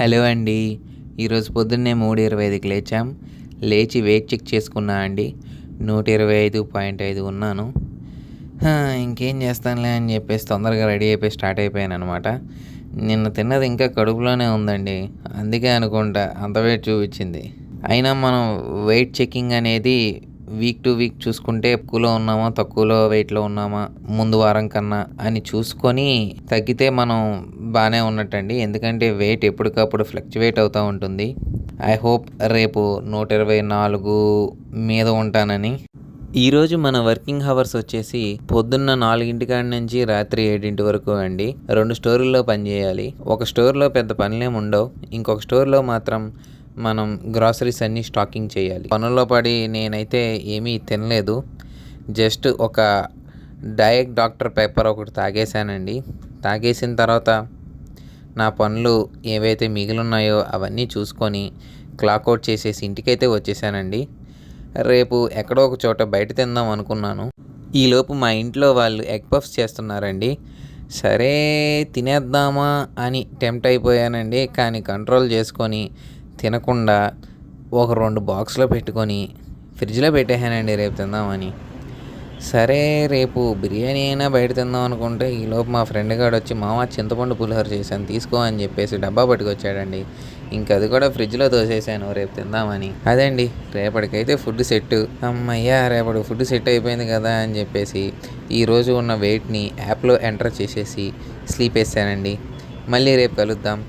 Hello అండి. ఈరోజు పొద్దున్నే 3:25కి లేచాం. లేచి వెయిట్ చెక్ చేసుకున్నా అండి. 125.5 ఉన్నాను. ఇంకేం చేస్తానులే అని చెప్పేసి తొందరగా రెడీ అయిపోయి స్టార్ట్ అయిపోయాననమాట. నిన్న తిన్నది ఇంకా కడుపులోనే ఉందండి. అందుకే అనుకుంటా అంత వెయిట్ చూపించింది. అయినా మనం వెయిట్ చెకింగ్ అనేది వీక్ టు వీక్ చూసుకుంటే ఎక్కువలో ఉన్నామా, తక్కువలో వెయిట్‌లో ఉన్నామా, ముందు వారం కన్నా అని చూసుకొని తగ్గితే మనం బానే ఉన్నట్టండి. ఎందుకంటే వెయిట్ ఎప్పటికప్పుడు ఫ్లక్చువేట్ అవుతా ఉంటుంది. ఐ హోప్ రేపు 124 మీద ఉంటానని. ఈరోజు మన వర్కింగ్ హవర్స్ వచ్చేసి పొద్దున్న 4 కాడ నుంచి రాత్రి 7 వరకు అండి. 2 స్టోర్‌ల్లో పనిచేయాలి. ఒక స్టోర్‌లో పెద్ద పనులేమి ఉండవు. ఇంకొక స్టోర్‌లో మాత్రం మనం గ్రాసరీస్ అన్నీ స్టాకింగ్ చేయాలి. పనుల్లో పడి నేనైతే ఏమీ తినలేదు. జస్ట్ ఒక డయట్ డాక్టర్ పేపర్ ఒకటి తాగేశానండి. తాగేసిన తర్వాత నా పనులు ఏవైతే మిగిలిన్నాయో అవన్నీ చూసుకొని క్లాక్అవుట్ చేసేసి ఇంటికైతే వచ్చేసానండి. రేపు ఎక్కడో ఒక చోట బయట తిందాం అనుకున్నాను. ఈలోపు మా ఇంట్లో వాళ్ళు ఎగ్ పఫ్స్ చేస్తున్నారండి. సరే తినేద్దామా అని టెంప్ట్ అయిపోయానండి. కానీ కంట్రోల్ చేసుకొని తినకుండా ఒక 2 బాక్స్‌లో పెట్టుకొని ఫ్రిడ్జ్‌లో పెట్టేసానండి రేపు తిందామని. సరే రేపు బిర్యానీ అయినా బయట తిందాం అనుకుంటే ఈలోపు మా ఫ్రెండ్ గాడు వచ్చి మామ చింతపండు పులిహోర చేశాను తీసుకో అని చెప్పేసి డబ్బా పట్టుకొచ్చాడండి. ఇంక అది కూడా ఫ్రిడ్జ్‌లో తోసేసాను రేపు తిందామని. అదండి రేపటికైతే ఫుడ్ సెట్. హమ్మయ్య! రేపటికి ఫుడ్ సెట్ అయిపోయింది కదా అని చెప్పేసి ఈరోజు ఉన్న వెయిట్‌ని యాప్‌లో ఎంటర్ చేసేసి స్లీప్ వేసానండి. మళ్ళీ రేపు కలుద్దాం.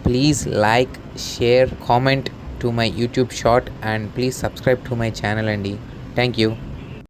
Please like, share, comment to my YouTube short and please subscribe to my channel అండి. Thank you.